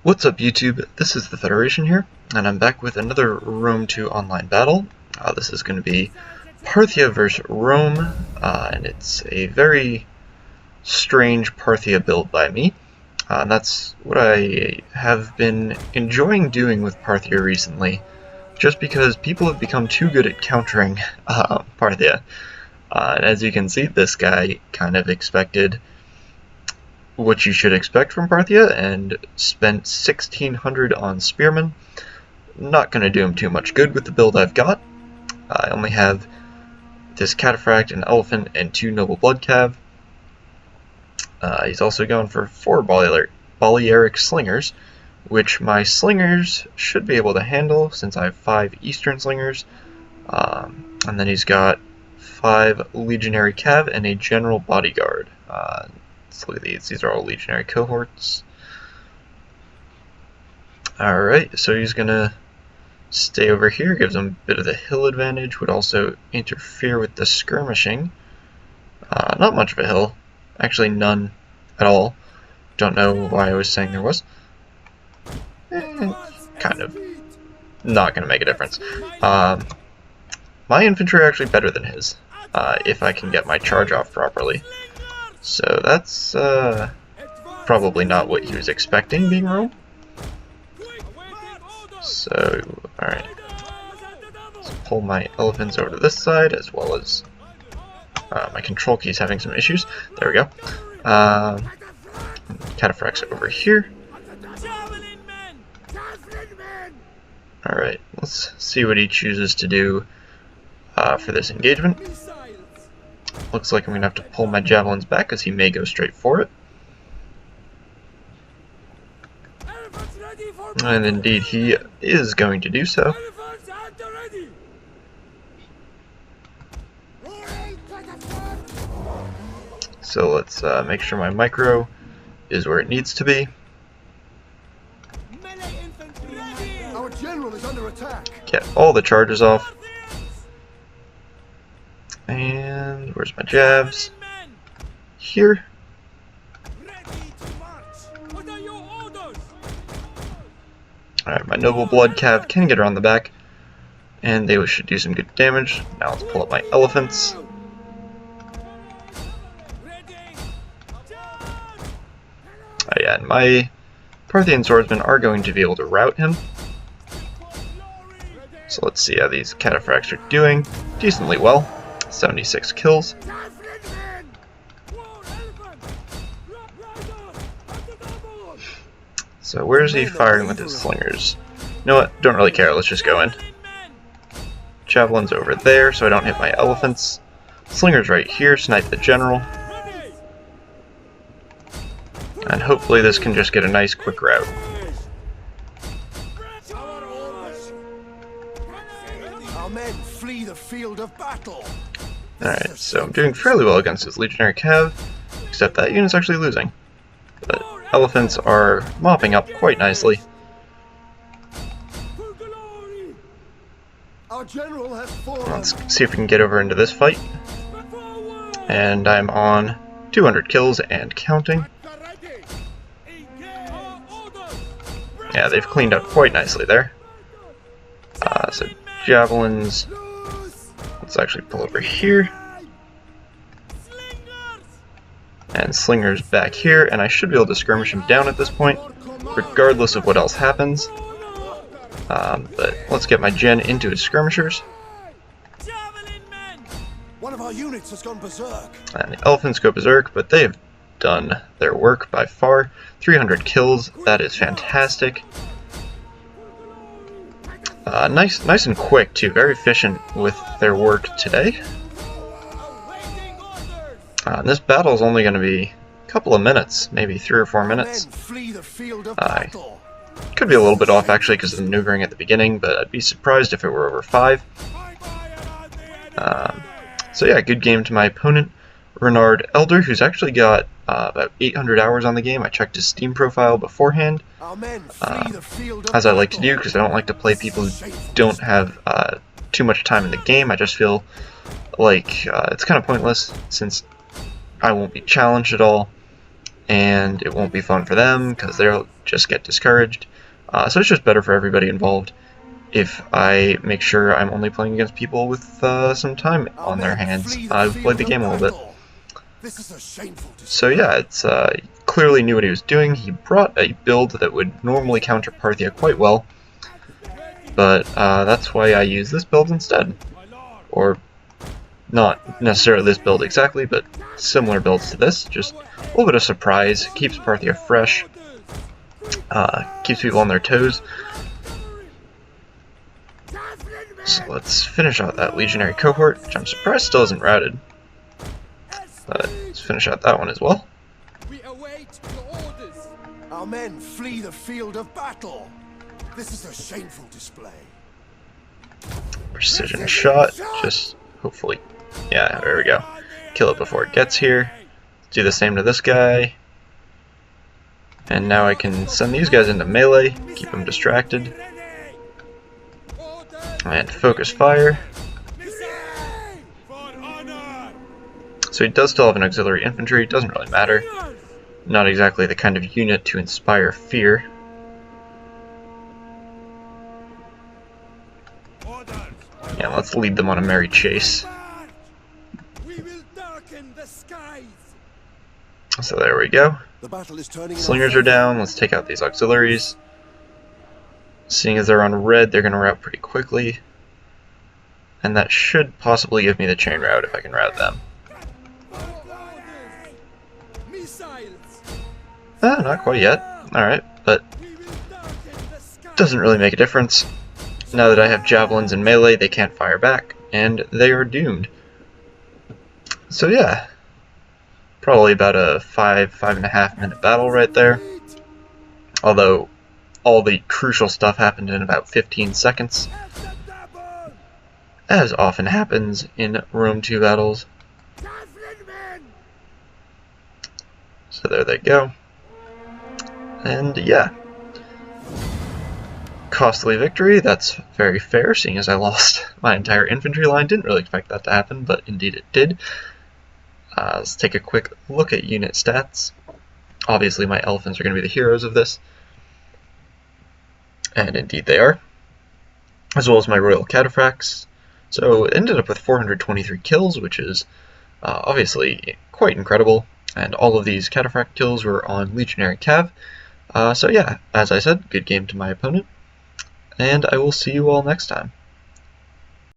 What's up YouTube, this is the Federation here, and I'm back with another Rome 2 online battle. This is going to be Parthia versus Rome, and it's a very strange Parthia build by me. And that's what I have been enjoying doing with Parthia recently, just because people have become too good at countering Parthia. And as you can see, this guy kind of expected what you should expect from Parthia and spent 1600 on Spearmen. Not going to do him too much good with the build I've got. I only have this Cataphract, an Elephant, and 2 Noble Blood Cav. He's also going for 4 Balearic Slingers, which my Slingers should be able to handle since I have 5 Eastern Slingers. And then he's got 5 Legionary Cav and a General Bodyguard. Let's look at these are all Legionary cohorts. Alright, so he's gonna stay over here, gives him a bit of the hill advantage, would also interfere with the skirmishing. Not much of a hill, actually none at all. Don't know why I was saying there was. Kind of not gonna make a difference. My infantry are actually better than his, if I can get my charge off properly. So that's probably not what he was expecting being Rome. So, alright. Let's pull my elephants over to this side, as well as my control key's having some issues. There we go. Cataphracts over here. Alright, let's see what he chooses to do for this engagement. Looks like I'm going to have to pull my javelins back because he may go straight for it. And indeed he is going to do so. So let's make sure my micro is where it needs to be. Our general is under attack. Get all the charges off. And where's my jabs? Here. Alright, my Noble Blood Cav can get around the back, and they should do some good damage. Now let's pull up my elephants. Yeah, and my Parthian swordsmen are going to be able to rout him. So let's see how these Cataphracts are doing. Decently well. 76 kills. So where is he firing with his slingers? You know what? Don't really care. Let's just go in. Javelin's over there, so I don't hit my elephants. Slingers right here. Snipe the general. And hopefully this can just get a nice quick rout. Our men flee the field of battle. Alright, so I'm doing fairly well against his Legionary Cav, except that unit's actually losing. But elephants are mopping up quite nicely. Our general has fallen. Let's see if we can get over into this fight. And I'm on 200 kills and counting. Yeah, they've cleaned up quite nicely there. So javelins. Let's actually pull over here. And slingers back here, and I should be able to skirmish him down at this point, regardless of what else happens. But let's get my gen into his skirmishers. One of our units has gone berserk. And the elephants go berserk, but they have done their work by far. 300 kills, that is fantastic. Nice and quick too, very efficient with their work today. This battle is only going to be a couple of minutes, maybe 3 or 4 minutes. Could be a little bit off actually because of the maneuvering at the beginning, but I'd be surprised if it were over 5. So yeah, good game to my opponent, Renard Elder, who's actually got about 800 hours on the game. I checked his Steam profile beforehand, as I like to do, because I don't like to play people who don't have too much time in the game. I just feel like it's kind of pointless, since I won't be challenged at all, and it won't be fun for them, because just get discouraged. So it's just better for everybody involved if I make sure I'm only playing against people with some time on their hands. I've played the game a little bit. This is a shameful So yeah, it's clearly knew what he was doing. He brought a build that would normally counter Parthia quite well, but that's why I use this build instead. Or not necessarily this build exactly, but similar builds to this. Just a little bit of surprise, keeps Parthia fresh, keeps people on their toes. So let's finish out that legionary cohort, which I'm surprised still isn't routed. But let's finish out that one as well. We await your orders. Our men flee the field of battle. This is a shameful display. Precision shot, just hopefully, yeah, there we go. Kill it before it gets here. Do the same to this guy. And now I can send these guys into melee, keep them distracted. And focus fire. So he does still have an auxiliary infantry, doesn't really matter. Not exactly the kind of unit to inspire fear. Yeah, let's lead them on a merry chase. So there we go. The battle is turning. Slingers are down, let's take out these auxiliaries. Seeing as they're on red, they're going to route pretty quickly. And that should possibly give me the chain route if I can route them. Not quite yet. Alright, but doesn't really make a difference. Now that I have javelins in melee, they can't fire back, and they are doomed. So yeah, probably about a 5.5 minute battle right there. Although all the crucial stuff happened in about 15 seconds. As often happens in Rome 2 battles. So there they go. And yeah, costly victory. That's very fair, seeing as I lost my entire infantry line. Didn't really expect that to happen, but indeed it did. Let's take a quick look at unit stats. Obviously my elephants are going to be the heroes of this. And indeed they are. As well as my royal cataphracts. So it ended up with 423 kills, which is obviously quite incredible. And all of these cataphract kills were on legionary cav. So yeah, as I said, good game to my opponent, and I will see you all next time.